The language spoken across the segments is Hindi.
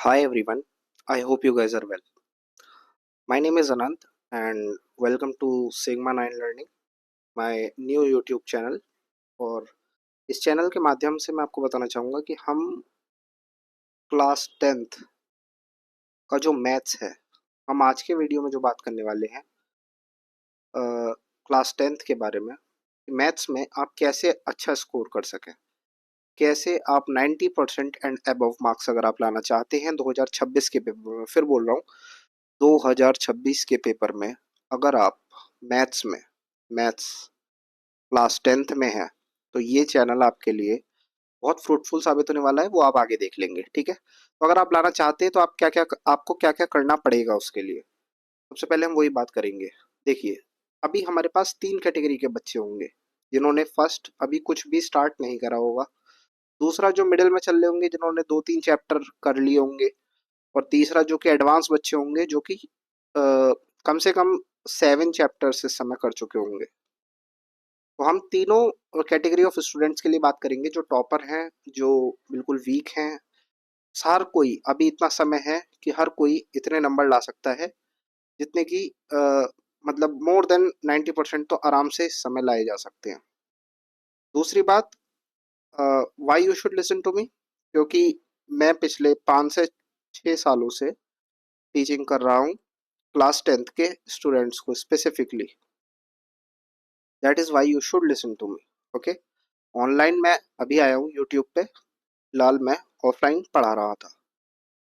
Hi everyone, I hope you guys are well. My name is Anant and welcome to Sigma 9 Learning, my new YouTube channel। और इस चैनल के माध्यम से मैं आपको बताना चाहूँगा कि हम क्लास 10th का जो मैथ्स है, हम आज के वीडियो में जो बात करने वाले हैं क्लास 10th के बारे में। मैथ्स में आप कैसे अच्छा स्कोर कर सकें, कैसे आप 90% एंड अबव मार्क्स अगर आप लाना चाहते हैं 2026 के पेपर में, फिर बोल रहा हूँ 2026 के पेपर में अगर आप मैथ्स क्लास 10th में है तो ये चैनल आपके लिए बहुत फ्रूटफुल साबित होने वाला है, वो आप आगे देख लेंगे। ठीक है, तो अगर आप लाना चाहते हैं तो आपको क्या क्या करना पड़ेगा उसके लिए। सबसे पहले हम वही बात करेंगे। देखिए, अभी हमारे पास 3 कैटेगरी के बच्चे होंगे जिन्होंने फर्स्ट अभी कुछ भी स्टार्ट नहीं करा होगा, दूसरा जो मिडिल में चल रहे होंगे जिन्होंने 2-3 चैप्टर कर लिए होंगे, और तीसरा जो कि एडवांस बच्चे होंगे जो कि कम से कम 7 चैप्टर्स इस समय कर चुके होंगे। तो हम तीनों कैटेगरी ऑफ स्टूडेंट्स के लिए बात करेंगे, जो टॉपर हैं, जो बिल्कुल वीक हैं। हर कोई अभी इतना समय है कि हर कोई इतने नंबर ला सकता है जितने की मतलब मोर देन 90% तो आराम से इस समय लाए जा सकते हैं। दूसरी बात, why you should listen to me, क्योंकि मैं पिछले 5 से 6 सालों से टीचिंग कर रहा हूँ क्लास 10th के स्टूडेंट्स को specifically. That is why you should listen to me. Okay, online मैं अभी आया हूँ यूट्यूब पे, फिलहाल मैं ऑफलाइन पढ़ा रहा था।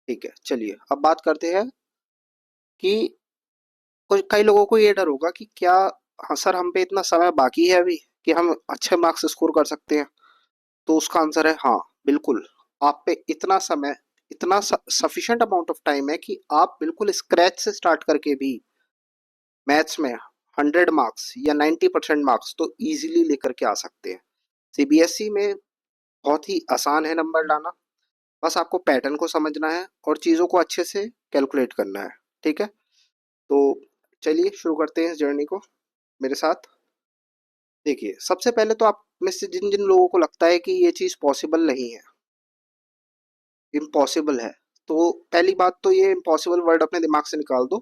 ठीक है, चलिए अब बात करते हैं कि कुछ कई लोगों को ये डर होगा कि क्या, हाँ सर, हम पे इतना समय बाकी है अभी कि हम अच्छे मार्क्स स्कोर कर सकते हैं। तो उसका आंसर है हाँ, बिल्कुल। आप पे इतना समय, इतना सफिशिएंट अमाउंट ऑफ टाइम है कि आप बिल्कुल स्क्रैच से स्टार्ट करके भी मैथ्स में 100 मार्क्स या 90% मार्क्स तो इजीली लेकर के आ सकते हैं। सीबीएसई में बहुत ही आसान है नंबर लाना, बस आपको पैटर्न को समझना है और चीज़ों को अच्छे से कैलकुलेट करना है। ठीक है, तो चलिए शुरू करते हैं इस जर्नी को मेरे साथ। देखिए, सबसे पहले तो आप में से जिन जिन लोगों को लगता है कि ये चीज़ पॉसिबल नहीं है, इम्पॉसिबल है, तो पहली बात तो ये इम्पॉसिबल वर्ड अपने दिमाग से निकाल दो,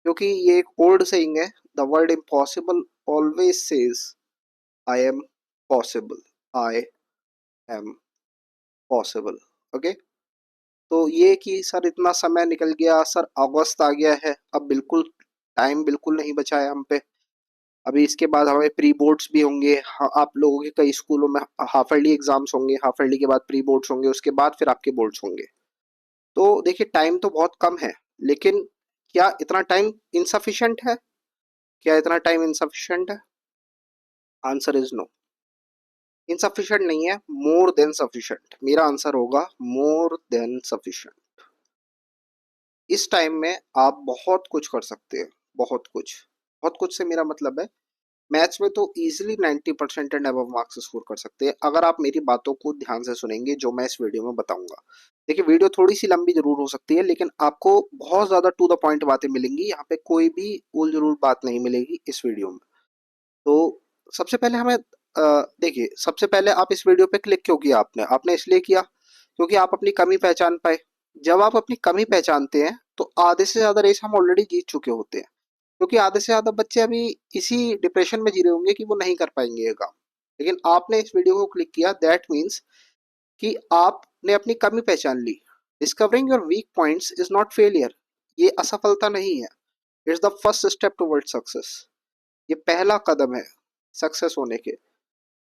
क्योंकि ये एक ओल्ड सेइंग है। The word impossible always says I am possible, I am possible. Okay, तो ये कि सर इतना समय निकल गया, सर अगस्त आ गया है, अब बिल्कुल टाइम बिल्कुल नहीं बचा है हम पे। अभी इसके बाद हमें प्री बोर्ड्स भी होंगे। आप लोगों के कई स्कूलों में हाफ ईयरली एग्जाम्स होंगे, हाफ ईयरली के बाद प्री बोर्ड्स होंगे, उसके बाद फिर आपके बोर्ड्स होंगे। तो देखिए, टाइम तो बहुत कम है, लेकिन क्या इतना टाइम इनसफिशिएंट है? क्या इतना टाइम इनसफिशिएंट है? Answer is no. इनसफिशिएंट नहीं है, मोर देन सफिशिएंट। मेरा आंसर होगा मोर देन सफिशिएंट। इस टाइम में आप बहुत कुछ कर सकते हैं, बहुत कुछ। बहुत कुछ से मेरा मतलब है, मैथ्स में तो easily 90% and above marks score कर सकते हैं अगर आप मेरी बातों को ध्यान से सुनेंगे जो मैं इस वीडियो में बताऊंगा। देखिए, वीडियो थोड़ी सी लंबी जरूर हो सकती है, लेकिन आपको बहुत ज्यादा टू द पॉइंट बातें मिलेंगी। यहाँ पे कोई भी उल जरूर बात नहीं मिलेगी इस वीडियो में। तो सबसे पहले हमें देखिए, सबसे पहले आप इस वीडियो पे क्लिक क्यों किया? आपने आपने इसलिए किया क्योंकि आप अपनी कमी पहचान पाए। जब आप अपनी कमी पहचानते हैं तो आधे से ज्यादा रेस हम ऑलरेडी जीत चुके होते हैं, क्योंकि आधे से ज्यादा बच्चे अभी इसी डिप्रेशन में जी रहे होंगे कि वो नहीं कर पाएंगे ये काम। लेकिन आपने इस वीडियो को क्लिक किया, दैट मीन्स कि आपने अपनी कमी पहचान ली। Discovering your weak points is not failure. ये असफलता नहीं है, it's the first step toward success. ये पहला कदम है सक्सेस होने के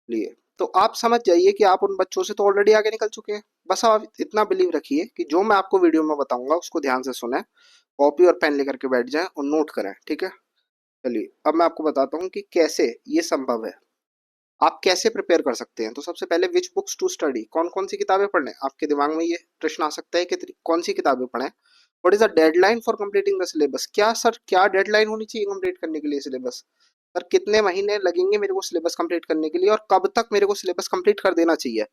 लिए। तो आप समझ जाइए कि आप उन बच्चों से तो ऑलरेडी आगे निकल चुके हैं। बस आप इतना बिलीव रखिए कि जो मैं आपको वीडियो में बताऊंगा उसको ध्यान से सुने, कॉपी और पेन लेकर के बैठ जाएं और नोट करें। ठीक है, चलिए अब मैं आपको बताता हूँ कि कैसे ये संभव है, आप कैसे प्रिपेयर कर सकते हैं। तो सबसे पहले, विच बुक्स टू स्टडी, कौन कौन सी किताबें पढ़ने। आपके दिमाग में ये प्रश्न आ सकता है कि कौन सी किताबें पढ़ें। What is the deadline for completing the syllabus, क्या सर, क्या डेडलाइन होनी चाहिए कंप्लीट करने के लिए सिलेबस। सर, कितने महीने लगेंगे मेरे को सिलेबस कंप्लीट करने के लिए और कब तक मेरे को सिलेबस कंप्लीट कर देना चाहिए।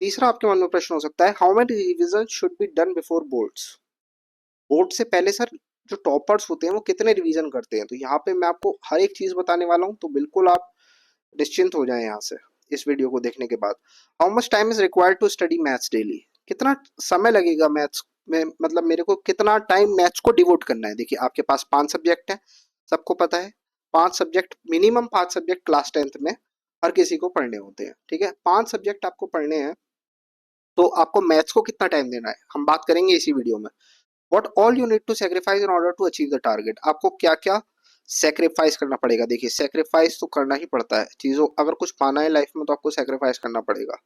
तीसरा आपके मन में प्रश्न हो सकता है, how many revision should be done before boards. Board से पहले सर जो टॉपर्स होते हैं वो कितने रिवीजन करते हैं। तो यहाँ पे मैं आपको हर एक चीज बताने वाला हूँ, तो बिल्कुल आप निश्चिंत हो जाएं यहाँ से इस वीडियो को देखने के बाद। How much time is required to study maths daily, कितना समय लगेगा मैथ्स में मतलब मेरे को कितना टाइम मैथ्स को डिवोट करना है। देखिए आपके पास 5 सब्जेक्ट हैं, सबको पता है। 5 subject, minimum 5 subject class 10th में हर किसी को पढ़ने होते हैं, ठीक है। 5 सब्जेक्ट आपको पढ़ने हैं, तो आपको मैथ्स को कितना टाइम देना है हम बात करेंगे इसी वीडियो में। What all you need to sacrifice in order to achieve the target, आपको क्या क्या सेक्रीफाइस करना पड़ेगा। देखिए सेक्रीफाइस तो करना ही पड़ता है चीजों, अगर कुछ पाना है लाइफ में तो आपको सेक्रीफाइस करना पड़ेगा।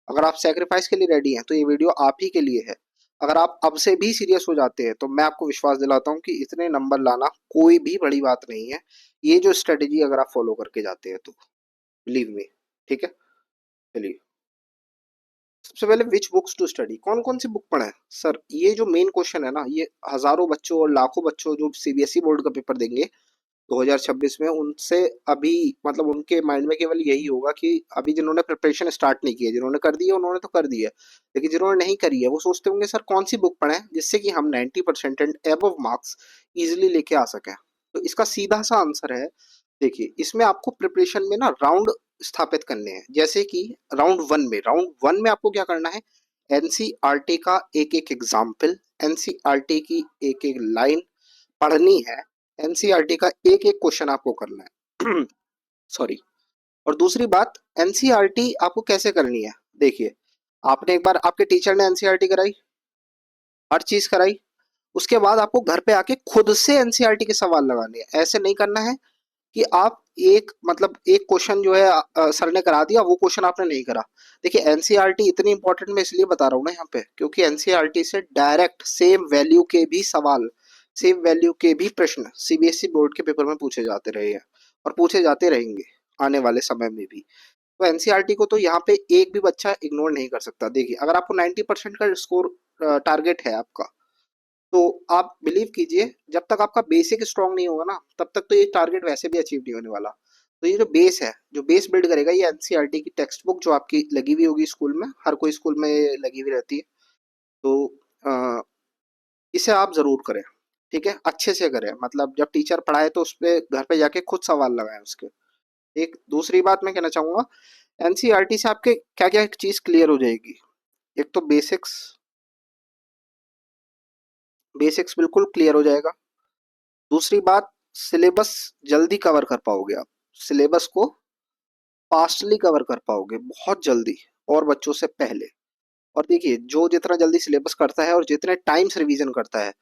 अगर आप सेक्रीफाइस के लिए रेडी हैं तो ये वीडियो आप ही के लिए है। अगर आप अब से भी सीरियस हो जाते हैं तो मैं आपको विश्वास दिलाता हूँ कि इतने नंबर लाना कोई भी बड़ी बात नहीं है, ये जो स्ट्रेटेजी अगर आप फॉलो करके जाते हैं तो, बिलीव मी, ठीक है। चलिए सबसे पहले विच बुक्स टू स्टडी, कौन कौन सी बुक पढ़े सर, ये जो मेन क्वेश्चन है ना, ये हजारों बच्चों और लाखों बच्चों जो सीबीएसई बोर्ड का पेपर देंगे 2026 में, उनसे अभी मतलब उनके माइंड में केवल यही होगा कि अभी जिन्होंने प्रिपरेशन स्टार्ट नहीं की है, जिन्होंने कर दी है उन्होंने तो कर दी है, लेकिन जिन्होंने नहीं करी है वो सोचते होंगे सर कौन सी बुक पढ़ें जिससे कि हम 90% एंड एबव मार्क्स इजिली लेके आ सकें। तो इसका सीधा सा आंसर है, देखिए इसमें आपको प्रिपरेशन में ना राउंड स्थापित करने हैं। जैसे कि राउंड वन में आपको क्या करना है, एनसीईआरटी का एक एक एग्जाम्पल, एनसीईआरटी की एक एक लाइन पढ़नी है, एनसीईआरटी का एक एक क्वेश्चन आपको करना है सॉरी। और दूसरी बात, एनसीईआरटी आपको कैसे करनी है, देखिए आपने एक बार आपके टीचर ने एनसीईआरटी कराई, हर चीज कराई, उसके बाद आपको घर पे आके खुद से एनसीईआरटी के सवाल लगाने हैं। ऐसे नहीं करना है कि आप एक मतलब एक क्वेश्चन जो है सर ने करा दिया वो क्वेश्चन आपने नहीं करा। देखिए एनसीईआरटी इतनी इंपॉर्टेंट मैं इसलिए बता रहा हूँ ना यहाँ पे, क्योंकि एनसीईआरटी से डायरेक्ट सेम वैल्यू के भी सवाल, सेम वैल्यू के भी प्रश्न सीबीएसई बोर्ड के पेपर में पूछे जाते रहे हैं और पूछे जाते रहेंगे आने वाले समय में भी। तो एनसीईआरटी को तो यहाँ पे एक भी बच्चा इग्नोर नहीं कर सकता। देखिए अगर आपको 90% का स्कोर टारगेट है आपका, तो आप बिलीव कीजिए जब तक आपका बेसिक स्ट्रांग नहीं होगा ना तब तक तो ये टारगेट वैसे भी अचीव नहीं होने वाला। तो ये जो बेस है, जो बेस बिल्ड करेगा, ये एनसीईआरटी की टेक्स्ट बुक जो आपकी लगी हुई होगी स्कूल में, हर कोई स्कूल में ये लगी हुई रहती है, तो अ, इसे आप जरूर करें, ठीक है, अच्छे से करें। मतलब जब टीचर पढ़ाए तो उस पे घर पे जाके खुद सवाल लगाएं उसके। एक दूसरी बात मैं कहना चाहूंगा, एनसीईआरटी से आपके क्या क्या चीज क्लियर हो जाएगी। एक तो बेसिक्स, बेसिक्स बिल्कुल क्लियर हो जाएगा। दूसरी बात, सिलेबस जल्दी कवर कर पाओगे आप, सिलेबस को फास्टली कवर कर पाओगे बहुत जल्दी और बच्चों से पहले। और देखिए जो जितना जल्दी सिलेबस करता है और जितने टाइम से रिवीजन करता है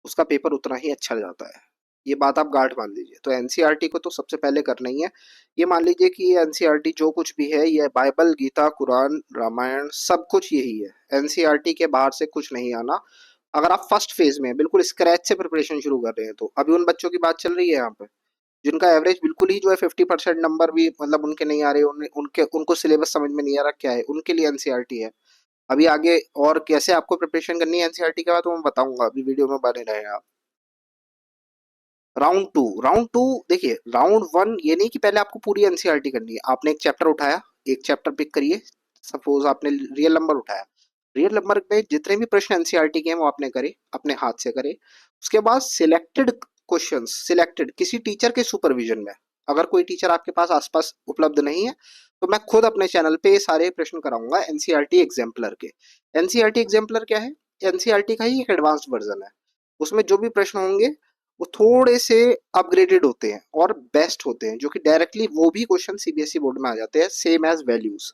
उसका पेपर उतना ही अच्छा जाता है, ये बात आप गांठ मान लीजिए। तो एनसीईआरटी को तो सबसे पहले करना ही है। ये मान लीजिए कि ये एनसीईआरटी जो कुछ भी है, ये बाइबल, गीता, कुरान, रामायण सब कुछ यही है, एनसीईआरटी के बाहर से कुछ नहीं आना। अगर आप फर्स्ट फेज में बिल्कुल स्क्रैच से प्रिपरेशन शुरू कर रहे हैं, तो अभी उन बच्चों की बात चल रही है यहाँ पे जिनका एवरेज बिल्कुल ही जो है 50% नंबर भी मतलब उनके नहीं आ रहे, उनके उनको सिलेबस समझ में नहीं आ रहा क्या है, उनके लिए एनसीईआरटी है। अभी आगे और कैसे आपको प्रिपरेशन करनी है एनसीईआरटी के बाद तो मैं बताऊंगा, अभी वीडियो में बने रहे आप। राउंड टू देखिए, राउंड वन ये नहीं कि पहले आपको पूरी एनसीईआरटी करनी है। आपने एक चैप्टर उठाया, एक चैप्टर पिक करिए, सपोज आपने रियल नंबर उठाया, रियल नंबर में जितने भी प्रश्न एनसीईआरटी के हैं वो आपने करे, अपने हाथ से करे। उसके बाद सिलेक्टेड क्वेश्चंस, सिलेक्टेड किसी टीचर के सुपरविजन में, अगर कोई टीचर आपके पास आसपास उपलब्ध नहीं है तो मैं खुद अपने चैनल पे ये सारे प्रश्न कराऊंगा एनसीईआरटी एग्जाम्पलर के। एनसीईआरटी एग्जाम्पलर क्या है, एनसीईआरटी का ही एक एडवांस्ड वर्जन है। उसमें जो भी प्रश्न होंगे वो थोड़े से अपग्रेडेड होते हैं और बेस्ट होते हैं, जो कि डायरेक्टली वो भी क्वेश्चन सीबीएसई बोर्ड में आ जाते हैं सेम एज वैल्यूज।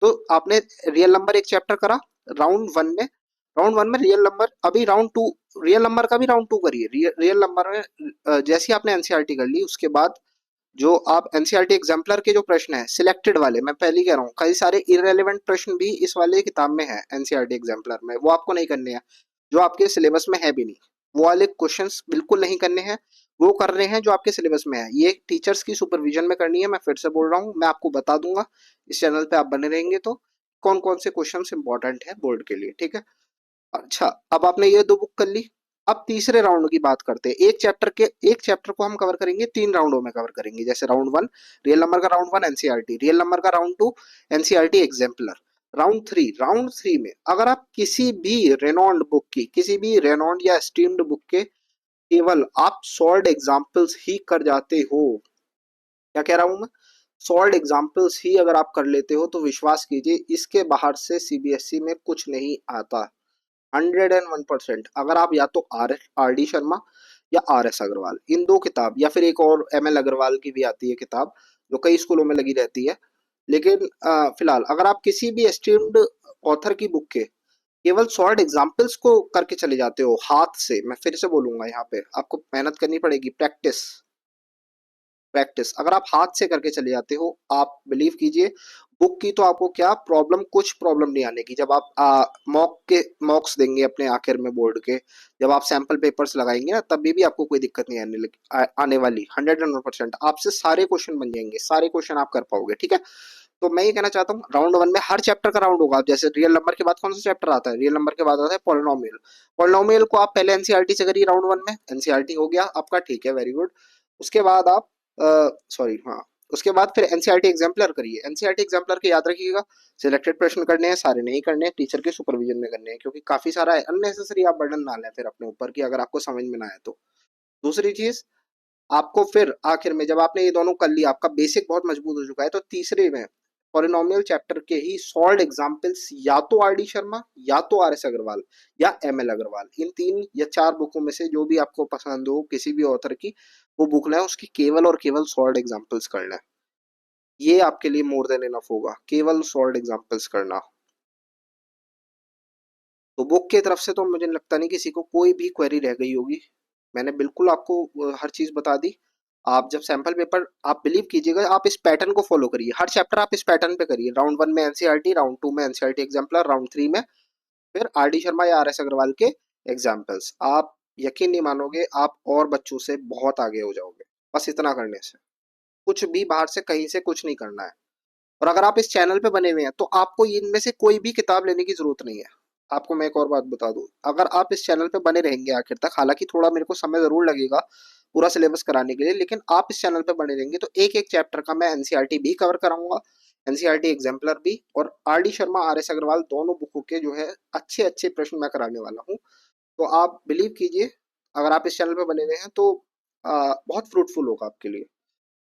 तो आपने रियल नंबर एक चैप्टर करा राउंड वन में, राउंड वन में रियल नंबर, अभी राउंड टू, रियल नंबर का भी राउंड टू करिए। रियल नंबर में जैसे ही आपने एनसीईआरटी कर ली उसके बाद जो आप एनसीईआरटी एग्जाम्पलर के जो प्रश्न है सिलेक्टेड वाले, मैं पहले ही कह रहा हूँ कई सारे इररेलेवेंट प्रश्न भी इस वाले किताब में है एनसीईआरटी एग्जाम्पलर में, वो आपको नहीं करने हैं, जो आपके सिलेबस में है भी नहीं, वो वाले क्वेश्चंस बिल्कुल नहीं करने हैं। वो कर रहे हैं जो आपके सिलेबस में है, ये टीचर्स की सुपरविजन में करनी है। मैं फिर से बोल रहा हूँ, मैं आपको बता दूंगा इस चैनल पे आप बने रहेंगे तो कौन कौन से क्वेश्चन इंपॉर्टेंट है बोर्ड के लिए, ठीक है। अच्छा अब आपने ये दो बुक कर ली, अब तीसरे राउंड की बात करते हैं। एक चैप्टर को हम कवर करेंगे 3 राउंडों में कवर करेंगे, जैसे राउंड वन रियल नंबर का, round one NCERT, real number का round two NCERT exemplar, round three में अगर आप किसी भी रेनॉन्ड बुक की, किसी भी रेनॉन्ड या स्टीम्ड बुक के केवल आप सॉल्ड एग्जाम्पल्स ही कर जाते हो, क्या कह रहा हूं मैं, सॉल्ड एग्जाम्पल्स ही अगर आप कर लेते हो तो विश्वास कीजिए इसके बाहर से सीबीएसई में कुछ नहीं आता, 101%। अगर आप या तो आर डी शर्मा या आर एस अग्रवाल, इन दो किताब, या फिर एक और एम एल अग्रवाल की भी आती है किताब जो कई स्कूलों में लगी रहती है, लेकिन फिलहाल अगर आप किसी भी एस्टीम्ड ऑथर की बुक के केवल शॉर्ट एग्जाम्पल्स को करके चले जाते हो हाथ से, मैं फिर से बोलूंगा, यहाँ पे आपको मेहनत करनी पड़ेगी, प्रैक्टिस। प्रैक्टिस अगर आप हाथ से करके चले जाते हो, आप बिलीव कीजिए, बुक की तो आपको क्या प्रॉब्लम, कुछ प्रॉब्लम नहीं आने की। जब आप मॉक्स देंगे अपने आखिर में बोर्ड के, जब आप सैंपल पेपर्स लगाएंगे ना, तभी भी आपको कोई दिक्कत नहीं आने वाली। 100% आपसे सारे क्वेश्चन बन जाएंगे, सारे क्वेश्चन आप कर पाओगे, ठीक है। तो मैं ये कहना चाहता हूँ, राउंड वन में हर चैप्टर का राउंड होगा। जैसे रियल नंबर के बाद कौन सा चैप्टर आता है, रियल नंबर के बाद आता है पॉलिनोमियल। पॉलिनोमियल को आप पहले एनसीईआरटी से करिए राउंड वन में, एनसीईआरटी हो गया आपका, ठीक है, वेरी गुड। उसके बाद आप सॉरी हाँ, उसके बाद फिर एनसीईआरटी एग्जाम्पलर करिए। एनसीईआरटी एग्जाम्पलर के याद रखिएगा, सिलेक्टेड प्रश्न करने हैं, सारे नहीं करने हैं, टीचर के सुपरविजन में करने हैं, क्योंकि काफी सारा है, अननेसेसरी आप बर्डन ना लें फिर अपने ऊपर की, अगर आपको समझ में ना आए तो। दूसरी चीज, आपको फिर आखिर में जब आपने ये दोनों कर लिया, आपका बेसिक बहुत मजबूत हो चुका है, तो तीसरे में पॉलिनोमियल चैप्टर के ही सॉल्व एग्जाम्पल्स, या तो आर डी शर्मा, या तो आर एस अग्रवाल, या एम एल अग्रवाल, इन 3 या 4 बुकों में से जो भी आपको पसंद हो किसी भी ऑथर की, वो बुक लें, उसकी केवल और केवल सॉल्व एग्जाम्पल्स कर लें। ये आपके लिए मोर देन इनफ होगा, केवल सॉल्व एग्जाम्पल्स करना। तो बुक की तरफ से तो मुझे लगता नहीं किसी को कोई भी क्वेरी रह गई होगी। मैंने बिल्कुल आपको हर चीज बता दी। आप जब सैंपल पेपर, आप बिलीव कीजिएगा, आप इस पैटर्न को फॉलो करिए, हर चैप्टर आप इस पैटर्न पे करिए। राउंड वन में एनसीईआरटी, राउंड टू में एनसीईआरटी एग्जाम्पलर, राउंड थ्री में फिर आर डी शर्मा या आर एस अग्रवाल के एग्जाम्पल्स। आप यकीन नहीं मानोगे, आप और बच्चों से बहुत आगे हो जाओगे बस इतना करने से। कुछ भी बाहर से कहीं से कुछ नहीं करना है। और अगर आप इस चैनल पे बने हुए हैं, तो आपको इनमें से कोई भी किताब लेने की जरूरत नहीं है। आपको मैं एक और बात बता दूं, अगर आप इस चैनल पे बने रहेंगे आखिर तक, हालांकि थोड़ा मेरे को समय जरूर लगेगा पूरा सिलेबस कराने के लिए, लेकिन आप इस चैनल पे बने रहेंगे तो एक एक चैप्टर का मैं एनसीईआरटी भी कवर कराऊंगा, एनसीईआरटी एग्जाम्पलर भी, और R D Sharma R S Agarwal दोनों बुकों के जो है अच्छे अच्छे प्रश्न मैं कराने वाला हूँ। तो आप बिलीव कीजिए, अगर आप इस चैनल पे बने हुए हैं तो बहुत फ्रूटफुल होगा आपके लिए।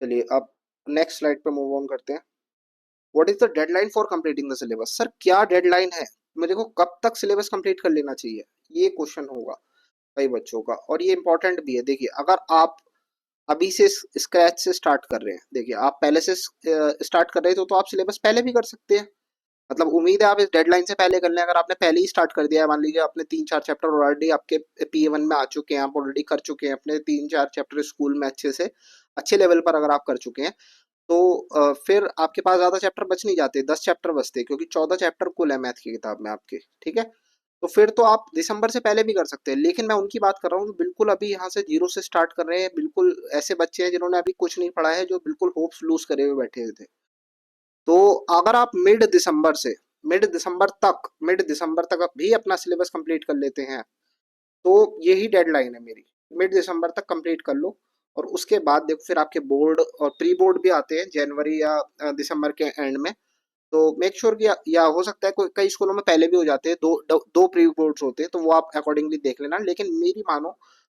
चलिए अब नेक्स्ट स्लाइड पे मूव ऑन करते हैं। What is the deadline for completing the syllabus? Sir क्या डेडलाइन है, मेरे को कब तक सिलेबस कंप्लीट कर लेना चाहिए, ये क्वेश्चन होगा कई बच्चों का, और ये इंपॉर्टेंट भी है। देखिए अगर आप अभी से स्क्रैच से स्टार्ट कर रहे हैं, देखिए आप पहले से स्टार्ट कर रहे थे तो आप सिलेबस पहले भी कर सकते हैं, मतलब उम्मीद है आप इस डेडलाइन से पहले कर लें। अगर आपने पहले ही स्टार्ट कर दिया है, मान लीजिए अपने 3-4 चैप्टर ऑलरेडी आपके पी वन में आ चुके हैं, आप ऑलरेडी कर चुके हैं अपने 3-4 चैप्टर स्कूल में अच्छे से, अच्छे लेवल पर अगर आप कर चुके हैं, तो फिर आपके पास ज्यादा चैप्टर बच नहीं जाते, 10 चैप्टर बचते, क्योंकि 14 चैप्टर कुल है मैथ की किताब में आपके, ठीक है। तो फिर तो आप दिसंबर से पहले भी कर सकते हैं, लेकिन मैं उनकी बात कर रहा हूँ जो बिल्कुल अभी यहाँ से जीरो से स्टार्ट कर रहे हैं, बिल्कुल ऐसे बच्चे हैं जिन्होंने अभी कुछ नहीं पढ़ा है, जो बिल्कुल होप्स लूज करे हुए बैठे हुए थे। तो अगर आप मिड दिसंबर तक भी अपना सिलेबस कंप्लीट कर लेते हैं, तो यही डेडलाइन है मेरी, मिड दिसंबर तक कंप्लीट कर लो। और उसके बाद देखो फिर आपके बोर्ड और प्री बोर्ड भी आते हैं जनवरी या दिसंबर के एंड में। तो मेक श्योर कि, या हो सकता है कोई कई स्कूलों में पहले भी हो जाते हैं, दो प्री बोर्ड्स होते हैं, तो वो आप अकॉर्डिंगली देख लेना, लेकिन मेरी मानो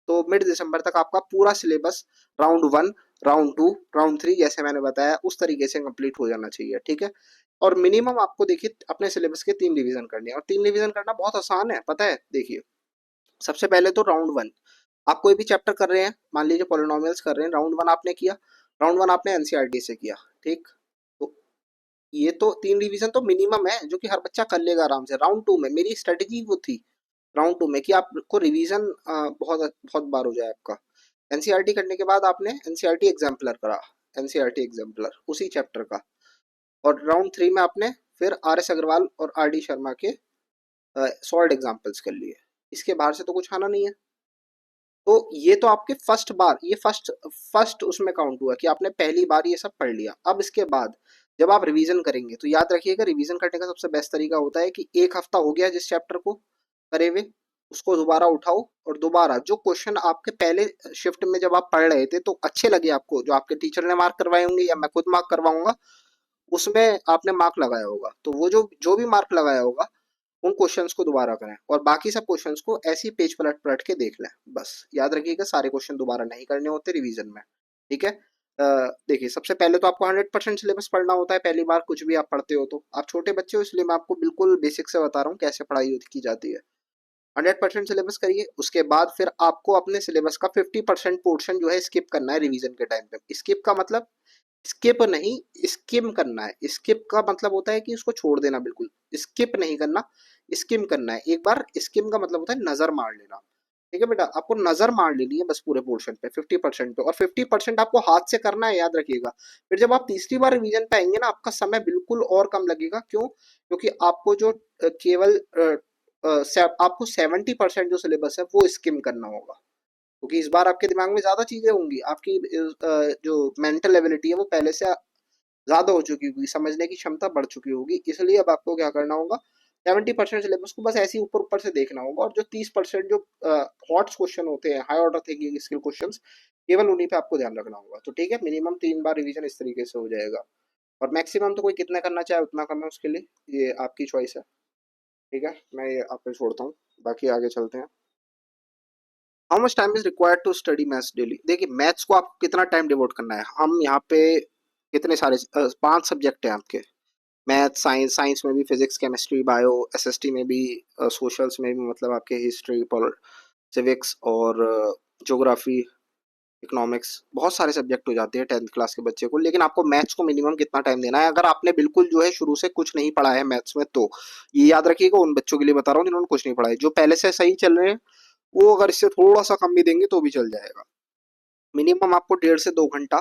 तो मिड दिसंबर तक आपका पूरा syllabus round one, round to, round three, जैसे मैंने बताया उस तरीके से कंप्लीट हो जाना चाहिए, ठीक है। और मिनिमम आपको देखिए अपने सिलेबस के 3 रिवीजन करने हैं, और 3 रिवीजन करना बहुत आसान है, पता है। देखिए सबसे पहले तो राउंड वन, आप कोई भी चैप्टर कर रहे हैं, मान लीजिए पॉलिनोमियल्स कर रहे हैं, राउंड वन आपने किया, राउंड वन आपने एनसीईआरटी से किया, ठीक। तो ये तो 3 रिवीजन तो मिनिमम है जो कि हर बच्चा कर लेगा आराम से। राउंड टू में मेरी स्ट्रेटेजी वो थी, राउंड टू में कि आपको रिवीजन बहुत बहुत बार हो जाए आपका। एनसीईआरटी करने के बाद आपने एनसीईआरटी एग्जाम्पलर करा, एनसीईआरटी एग्जाम्पलर उसी चैप्टर का, और राउंड थ्री में आपने फिर आर एस अग्रवाल और आर डी शर्मा के सॉल्ड एग्जाम्पल्स कर लिए। इसके बाहर से तो कुछ आना नहीं है। तो ये तो आपके फर्स्ट बार, ये फर्स्ट फर्स्ट उसमें काउंट हुआ कि आपने पहली बार ये सब पढ़ लिया। अब इसके बाद जब आप रिवीजन करेंगे, तो याद रखिएगा रिवीजन करने का सबसे बेस्ट तरीका होता है कि एक हफ्ता हो गया जिस चैप्टर को करे हुए, उसको दोबारा उठाओ, और दोबारा जो क्वेश्चन आपके पहले शिफ्ट में जब आप पढ़ रहे थे तो अच्छे लगे आपको, जो आपके टीचर ने मार्क करवाए होंगे या मैं खुद मार्क करवाऊंगा, उसमें आपने मार्क लगाया होगा, तो वो जो जो भी मार्क लगाया होगा उन क्वेश्चंस को दोबारा करें, और बाकी सब क्वेश्चंस को ऐसे ही पेज पलट पलट के देख लें। बस याद रखिएगा सारे क्वेश्चन दोबारा नहीं करने होते रिवीजन में, ठीक है। देखिए सबसे पहले तो आपको 100% सिलेबस पढ़ना होता है, पहली बार कुछ भी आप पढ़ते हो तो। आप छोटे बच्चे हो इसलिए मैं आपको बिल्कुल बेसिक से बता रहा हूँ कैसे पढ़ाई की जाती है। 100% सिलेबस करिए, उसके बाद फिर आपको अपने सिलेबस का 50% पोर्शन जो है स्किप करना है रिवीजन के टाइम पे। स्किप का मतलब स्किप नहीं, स्किम करना है। स्किप का मतलब होता है कि उसको छोड़ देना बिल्कुल, स्किप नहीं करना, स्किम करना है। एक बार स्किम का मतलब होता है नजर मार लेना। ठीक है बेटा, आपको नजर मार लेनी है बस पूरे पोर्शन पे 50% पे, और 50% आपको हाथ से करना है, याद रखिएगा। फिर जब आप तीसरी बार रिवीजन पे आएंगे ना, आपका समय बिल्कुल और कम लगेगा। क्यों? क्योंकि आपको जो केवल आपको 70% जो सिलेबस है वो स्किम करना होगा। क्योंकि इस बार आपके दिमाग में ज्यादा चीजें होंगी, आपकी जो मेंटल एबिलिटी है वो पहले से ज्यादा हो चुकी होगी, समझने की क्षमता बढ़ चुकी होगी। इसलिए अब आपको क्या करना होगा, 70% सिलेबस को बस ऐसे ही ऊपर ऊपर से देखना होगा, और जो 30% जो हॉट क्वेश्चन होते हैं, high order thinking skill question, केवल उन्हीं पे आपको ध्यान रखना होगा। तो ठीक है, मिनिमम 3 बार रिवीजन इस तरीके से हो जाएगा। और मैक्सिमम तो कोई कितना करना चाहे उतना करना, उसके लिए ये आपकी चॉइस है। ठीक है, मैं ये आप पे छोड़ता हूँ, बाकी आगे चलते हैं। How much time is required to study maths daily? देखिए, मैथ्स को आपको कितना टाइम डिवोट करना है, हम यहाँ पे कितने सारे 5 सब्जेक्ट हैं आपके। मैथ, साइंस, साइंस में भी फिजिक्स, केमिस्ट्री, बायो, एसएसटी में भी, सोशल्स में भी मतलब आपके हिस्ट्री, सिविक्स और ज्योग्राफी, इकोनॉमिक्स, बहुत सारे सब्जेक्ट हो जाते हैं 10th क्लास के बच्चे को। लेकिन आपको मैथ्स को मिनिमम कितना टाइम देना है, अगर आपने बिल्कुल जो है शुरू से कुछ नहीं पढ़ा है मैथ्स में, तो ये याद रखिएगा, उन बच्चों के लिए बता रहा हूँ जिन्होंने कुछ नहीं पढ़ा है। जो पहले से सही चल रहे हैं, वो अगर इससे थोड़ा सा कम भी देंगे तो भी चल जाएगा। मिनिमम आपको 1.5 से 2 घंटा,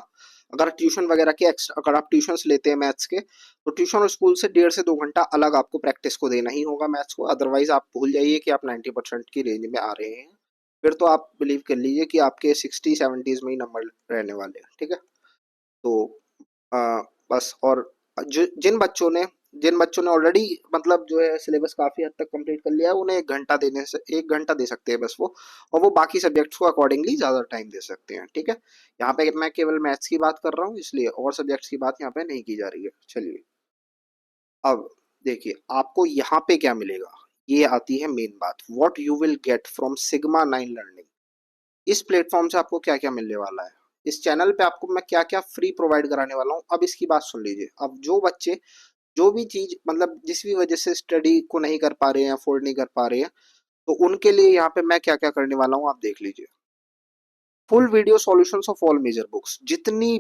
अगर ट्यूशन वगैरह के एक्स्ट्रा, अगर आप ट्यूशन लेते हैं मैथ्स के, तो ट्यूशन और स्कूल से 1.5 से 2 घंटा अलग आपको प्रैक्टिस को देना ही होगा मैथ्स को। अदरवाइज आप भूल जाइए कि आप 90% की रेंज में आ रहे हैं। फिर तो आप बिलीव कर लीजिए कि आपके 60-70s में ही नंबर रहने वाले हैं। ठीक है, तो आ, बस। और जिन बच्चों ने ऑलरेडी मतलब जो है सिलेबस काफी हद तक कंप्लीट कर लिया है, उन्हें 1 घंटा देने से 1 घंटा दे सकते हैं बस वो। और वो बाकी सब्जेक्ट्स को अकॉर्डिंगली ज्यादा टाइम दे सकते हैं। ठीक है, यहाँ पे मैं केवल मैथ्स की बात कर रहा हूँ, इसलिए और सब्जेक्ट्स की बात यहाँ पे नहीं की जा रही है। चलिए, अब देखिए आपको यहाँ पे क्या मिलेगा। ये आती है मेन बात, what you will get from sigma 9 learning. इस प्लेटफॉर्म से आपको क्या क्या मिलने वाला है, इस चैनल पे आपको मैं क्या क्या फ्री प्रोवाइड कराने वाला हूँ। अब इसकी बात सुन लीजिए। अब जो बच्चे जो भी चीज मतलब जिस भी वजह से स्टडी को नहीं कर पा रहे हैं, अफोर्ड नहीं कर पा रहे हैं, तो उनके लिए यहाँ पे मैं क्या क्या करने वाला हूँ, आप देख लीजिए। Full video solutions of all major books, जितनी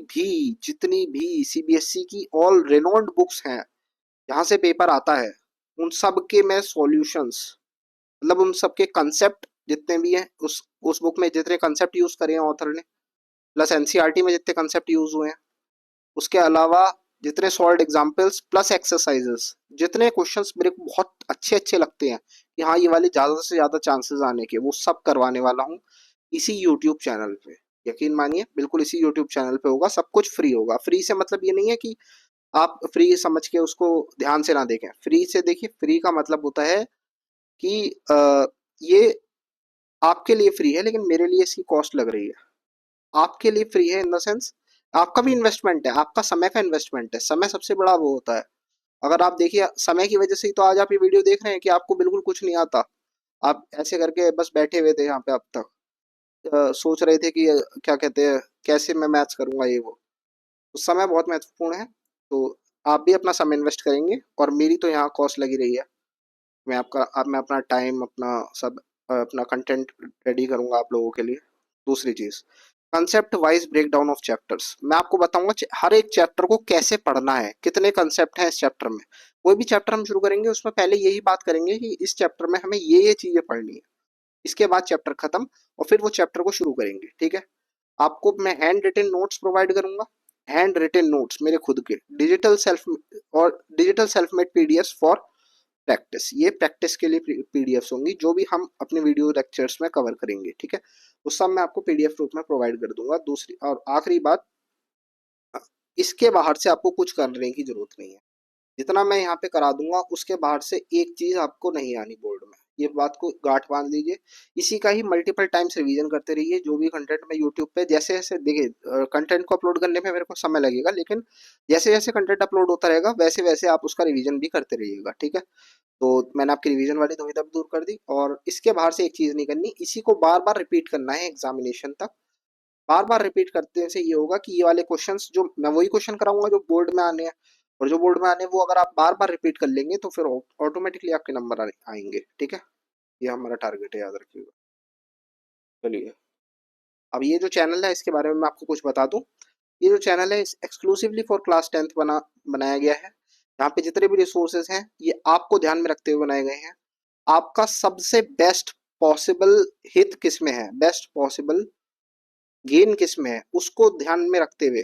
भी सीबीएसई की ऑल रेनोन्ड बुक्स हैं, जहाँ से पेपर आता है, उन सब के मैं सॉल्यूशंस, मतलब उन सब के कंसेप्ट जितने भी हैं, उस बुक में जितने कंसेप्ट यूज करे हैं ऑथर ने, प्लस एनसीईआरटी में जितने कंसेप्ट यूज हुए हैं, उसके अलावा जितने सॉल्व एग्जाम्पल्स प्लस एक्सरसाइजेस, जितने क्वेश्चंस मेरे को बहुत अच्छे अच्छे लगते हैं कि हाँ ये वाले ज्यादा से ज्यादा चांसेस आने के, वो सब करवाने वाला हूँ इसी यूट्यूब चैनल पे। यकीन मानिए, बिल्कुल इसी यूट्यूब चैनल पे होगा, सब कुछ फ्री होगा। फ्री से मतलब ये नहीं है कि आप फ्री समझ के उसको ध्यान से ना देखें, फ्री से देखिए। फ्री का मतलब होता है कि ये आपके लिए फ्री है, लेकिन मेरे लिए इसकी कॉस्ट लग रही है। आपके लिए फ्री है इन द सेंस, आपका भी इन्वेस्टमेंट है, आपका समय का इन्वेस्टमेंट है। समय सबसे बड़ा वो होता है। अगर आप देखिए, समय की वजह से ही तो आज आप ये वीडियो देख रहे हैं कि आपको बिल्कुल कुछ नहीं आता। आप ऐसे करके बस बैठे हुए थे यहाँ पे अब तक, सोच रहे थे कि क्या कहते हैं, कैसे मैं मैथ्स करूंगा ये वो। तो समय बहुत महत्वपूर्ण है। तो आप भी अपना समय इन्वेस्ट करेंगे, और मेरी तो यहाँ कॉस्ट लगी रही है। मैं अपना टाइम, अपना सब, अपना कंटेंट रेडी करूंगा आप लोगों के लिए। दूसरी चीज, concept wise break down of chapters, मैं आपको बताऊंगा हर एक चैप्टर को कैसे पढ़ना है, कितने कंसेप्ट हैं इस चैप्टर में। कोई भी चैप्टर हम शुरू करेंगे उसमें पहले यही बात करेंगे कि इस चैप्टर में हमें ये चीजें पढ़नी है। इसके बाद चैप्टर खत्म, और फिर वो चैप्टर को शुरू करेंगे। ठीक है, आपको मैं हैंड रिटन नोट्स प्रोवाइड करूंगा। हैंड रिटन नोट्स मेरे खुद के, digital self made PDF for practice. ये प्रैक्टिस के लिए पीडीएफ होंगी, जो भी हम अपने वीडियो लेक्चर्स में कवर करेंगे। ठीक है, वो सब मैं आपको पीडीएफ रूप में प्रोवाइड कर दूंगा। दूसरी और आखिरी बात, इसके बाहर से आपको कुछ करने की जरूरत नहीं है। जितना मैं यहाँ पे करा दूंगा, उसके बाहर से एक चीज आपको नहीं आनी बोर्ड में। ये बात को गांठ बांध लीजिए। इसी का ही मल्टीपल टाइम्स रिवीजन करते रहिए। जो भी कंटेंट मैं यूट्यूब पे, जैसे जैसे देखिए, कंटेंट को अपलोड करने में मेरे को समय लगेगा, लेकिन जैसे जैसे कंटेंट अपलोड होता रहेगा, वैसे वैसे आप उसका रिवीजन भी करते रहिएगा। ठीक है, तो मैंने आपकी रिवीजन वाली दुविधा भी दूर कर दी। और इसके बाहर से एक चीज नहीं करनी, इसी को बार बार रिपीट करना है एग्जामिनेशन तक। बार बार रिपीट करने से ये होगा कि ये वाले क्वेश्चंस, जो मैं वही क्वेश्चन कराऊंगा जो बोर्ड में आने हैं, और जो बोर्ड में आने हैं, वो अगर आप बार बार रिपीट कर लेंगे तो फिर ऑटोमेटिकली आपके नंबर आएंगे। ठीक है, ये हमारा टारगेट है, याद रखिएगा। चलिए, अब ये जो चैनल है इसके बारे में मैं आपको कुछ बता दूं। ये जो चैनल है एक्सक्लूसिवली फॉर क्लास 10th बनाया गया है। यहाँ पे जितने भी रिसोर्सेज हैं ये आपको ध्यान में रखते हुए बनाए गए हैं। आपका सबसे बेस्ट पॉसिबल हित किस में है, बेस्ट पॉसिबल गेन किस में है, उसको ध्यान में रखते हुए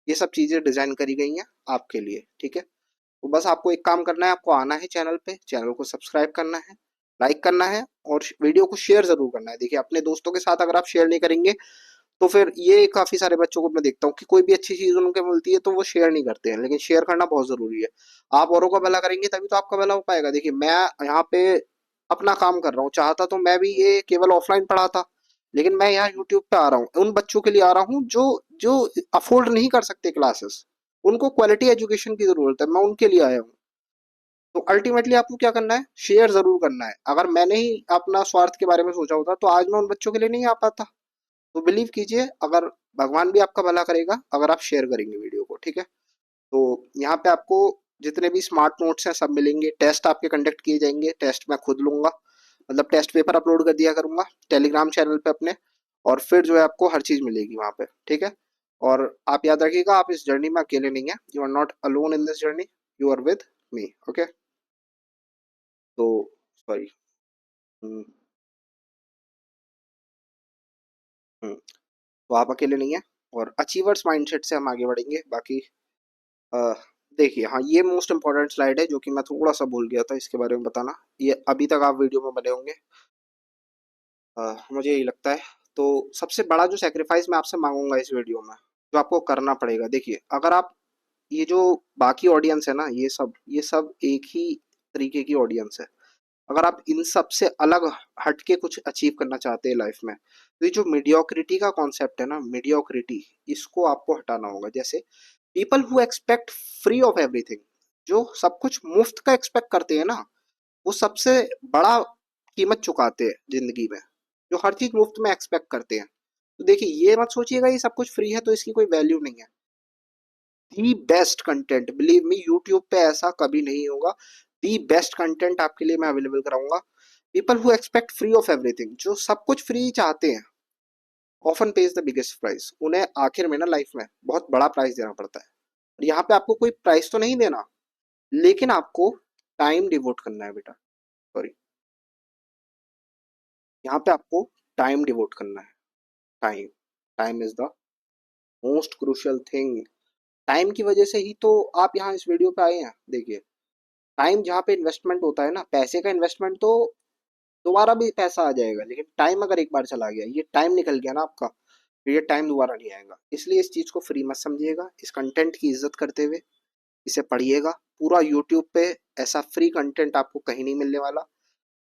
ये सब चीजें डिजाइन करी गई हैं आपके लिए, ठीक है। तो बस आपको एक काम करना है, आपको आना है चैनल पे, चैनल को सब्सक्राइब करना है, लाइक करना है और वीडियो को शेयर जरूर करना है। देखिए, अपने दोस्तों के साथ अगर आप शेयर नहीं करेंगे तो फिर ये काफी सारे बच्चों को मैं देखता हूँ कि कोई भी अच्छी चीज उनको मिलती है तो वो शेयर नहीं करते हैं, लेकिन शेयर करना बहुत जरूरी है। आप औरों का भला करेंगे तभी तो आपका भला हो पाएगा। देखिए, मैं यहाँ पे अपना काम कर रहा हूँ, चाहता तो मैं भी ये केवल ऑफलाइन पढ़ाता, लेकिन मैं यहाँ यूट्यूब पे आ रहा हूँ उन बच्चों के लिए आ रहा हूँ जो जो अफोर्ड नहीं कर सकते क्लासेस, उनको क्वालिटी एजुकेशन की जरूरत है, मैं उनके लिए आया हूँ। तो अल्टीमेटली आपको क्या करना है, शेयर जरूर करना है। अगर मैंने ही अपना स्वार्थ के बारे में सोचा होता तो आज मैं उन बच्चों के लिए नहीं आ पाता। तो बिलीव कीजिए, अगर भगवान भी आपका भला करेगा अगर आप शेयर करेंगे वीडियो को, ठीक है। तो यहाँ पे आपको जितने भी स्मार्ट नोट्स हैं सब मिलेंगे, टेस्ट आपके कंडक्ट किए जाएंगे, टेस्ट मैं खुद लूंगा, मतलब टेस्ट पेपर अपलोड कर दिया करूंगा टेलीग्राम चैनल पे अपने, और फिर जो है आपको हर चीज मिलेगी वहां पे, ठीक है। और आप याद रखिएगा, आप इस जर्नी में अकेले नहीं है, you are not alone in this journey, you are with me, okay. तो सॉरी। हम्म। हम्म। तो आप अकेले नहीं है, और अचीवर्स माइंडसेट से हम आगे बढ़ेंगे। बाकी अ, देखिए, हाँ, ये मोस्ट इंपॉर्टेंट स्लाइड है जो कि मैं थोड़ा सा भूल गया था इसके बारे में बताना। ये अभी तक आप वीडियो में बने होंगे, मुझे यही लगता है। तो सबसे बड़ा जो सेक्रीफाइस मैं आपसे मांगूंगा इस वीडियो में, जो आपको करना पड़ेगा, देखिए, अगर आप ये जो बाकी ऑडियंस है ना, ये सब एक ही तरीके की ऑडियंस है। अगर आप इन सब से अलग हटके कुछ अचीव करना चाहते हैं लाइफ में, तो ये जो मीडियोक्रिटी का कॉन्सेप्ट है ना, मीडियोक्रिटी, इसको आपको हटाना होगा। जैसे people who expect free of everything, जो सब कुछ मुफ्त का एक्सपेक्ट करते हैं ना, वो सबसे बड़ा कीमत चुकाते हैं जिंदगी में, जो हर चीज मुफ्त में एक्सपेक्ट करते हैं। तो देखिए, ये मत सोचिएगा ये सब कुछ फ्री है तो इसकी कोई वैल्यू नहीं है। The best content, believe me, YouTube पे ऐसा कभी नहीं होगा। दी बेस्ट कंटेंट आपके लिए मैं अवेलेबल कराऊंगा। People who expect free of everything, जो सब कुछ फ्री चाहते हैं, often page the biggest price. उन्हें आखिर में ना लाइफ में बहुत बड़ा प्राइस देना पड़ता है। और यहाँ पे आपको कोई प्राइस तो नहीं देना, लेकिन आपको टाइम डिवोट करना है बेटा, सॉरी, यहाँ पे आपको टाइम डिवोट करना है। Time, time is the most crucial thing. Time की वजह से ही तो आप यहाँ इस वीडियो पे आए हैं। देखिए, टाइम जहाँ पे इन्वेस्टमेंट होता है ना, पैसे का इन्वेस्टमेंट तो दोबारा भी पैसा आ जाएगा, लेकिन टाइम अगर एक बार चला गया, ये टाइम निकल गया ना आपका, फिर ये टाइम दोबारा नहीं आएगा। इसलिए इस चीज को फ्री मत समझिएगा, इस कंटेंट की इज्जत करते हुए इसे पढ़िएगा। पूरा यूट्यूब पे ऐसा फ्री कंटेंट आपको कहीं नहीं मिलने वाला,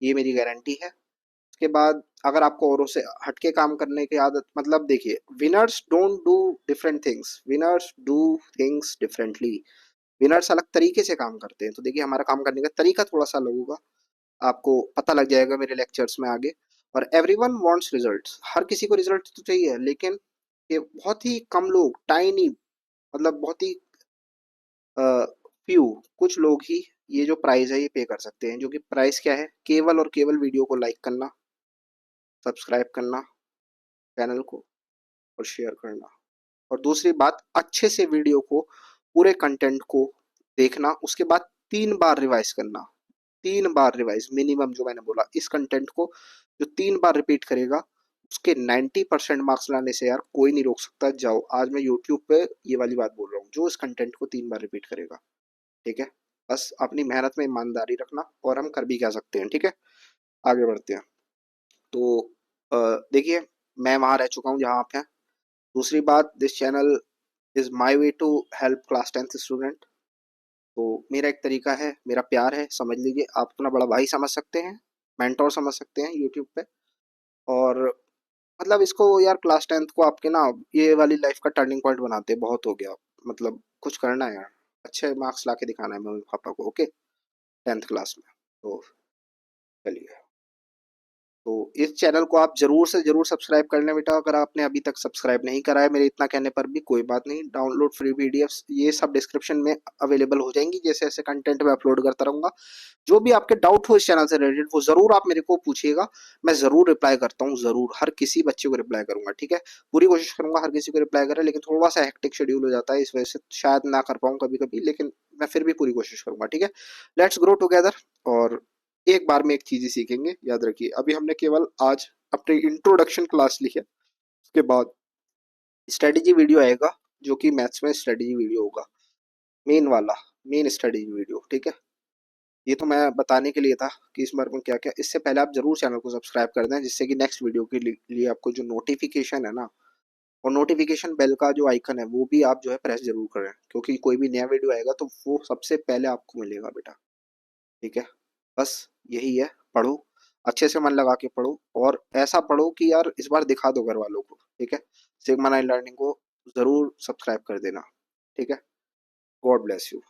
ये मेरी गारंटी है। उसके बाद अगर आपको औरों से हटके काम करने की आदत, मतलब देखिए, winners don't do different things, winners do things differently. Winners अलग तरीके से काम करते हैं। तो देखिए, हमारा काम करने का तरीका थोड़ा सा अलग होगा, आपको पता लग जाएगा मेरे लेक्चर्स में आगे। और एवरीवन वांट्स रिजल्ट्स, हर किसी को रिजल्ट तो चाहिए, लेकिन ये बहुत ही कम लोग, टाइनी, मतलब बहुत ही फ्यू, कुछ लोग ही ये जो प्राइस है ये पे कर सकते हैं। जो कि प्राइस क्या है, केवल और केवल वीडियो को लाइक करना, सब्सक्राइब करना चैनल को, और शेयर करना। और दूसरी बात, अच्छे से वीडियो को, पूरे कंटेंट को देखना, उसके बाद 3 बार रिवाइज करना। 3 बार रिवाइज मिनिमम, जो मैंने बोला, इस कंटेंट को जो 3 बार रिपीट करेगा उसके 90% मार्क्स लाने से यार कोई नहीं रोक सकता। जाओ, आज मैं यूट्यूब पे ये वाली बात बोल रहा हूँ, जो इस कंटेंट को 3 बार रिपीट करेगा, ठीक है। बस अपनी मेहनत में ईमानदारी रखना, और हम कर भी क्या सकते हैं, ठीक है। आगे बढ़ते हैं। तो देखिए, मैं वहां रह चुका हूँ जहाँ आप हैं। दूसरी बात, this channel is my way to help class 10th student. तो मेरा एक तरीका है, मेरा प्यार है, समझ लीजिए, आप अपना बड़ा भाई समझ सकते हैं, मेंटोर समझ सकते हैं यूट्यूब पे। और मतलब इसको यार, क्लास 10th को आपके ना ये वाली लाइफ का टर्निंग पॉइंट बनाते हैं, बहुत हो गया। मतलब कुछ करना है यार, अच्छे मार्क्स ला के दिखाना है मम्मी पापा को, ओके, 10th क्लास में। तो चलिए, तो इस चैनल को आप जरूर से जरूर सब्सक्राइब कर लें बेटा, अगर आपने अभी तक सब्सक्राइब नहीं करा है। मेरे इतना कहने पर भी कोई बात नहीं, डाउनलोड फ्री पीडीएफ्स ये सब डिस्क्रिप्शन में अवेलेबल हो जाएंगी। जैसे ऐसे कंटेंट मैं अपलोड करता रहूंगा, जो भी आपके डाउट हो इस चैनल से रिलेटेड वो जरूर आप मेरे को पूछिएगा, मैं जरूर रिप्लाई करता हूँ, जरूर हर किसी बच्चे को रिप्लाई करूंगा, ठीक है। पूरी कोशिश करूंगा हर किसी को रिप्लाई करें, लेकिन थोड़ा सा हेक्टिक शेड्यूल हो जाता है, इस वजह से शायद ना कर पाऊँ कभी कभी, लेकिन मैं फिर भी पूरी कोशिश करूंगा, ठीक है। Let's grow together. और एक बार में एक चीज ही सीखेंगे, याद रखिए। अभी हमने केवल आज अपनी इंट्रोडक्शन क्लास ली है, उसके बाद स्ट्रेटेजी वीडियो आएगा, जो कि मैथ्स में स्ट्रेटेजी वीडियो होगा, मेन वाला, मेन स्ट्रेटेजी वीडियो, ठीक है। ये तो मैं बताने के लिए था कि इस बार में क्या क्या। इससे पहले आप जरूर चैनल को सब्सक्राइब कर दें, जिससे कि नेक्स्ट वीडियो के लिए आपको जो नोटिफिकेशन है ना, और नोटिफिकेशन बेल का जो आइकन है वो भी आप जो है प्रेस जरूर करें, क्योंकि कोई भी नया वीडियो आएगा तो वो सबसे पहले आपको मिलेगा बेटा, ठीक है। बस यही है, पढ़ो अच्छे से, मन लगा के पढ़ो, और ऐसा पढ़ो कि यार इस बार दिखा दो घर वालों को, ठीक है। सिग्मा नाइन लर्निंग को जरूर सब्सक्राइब कर देना, ठीक है। God bless you.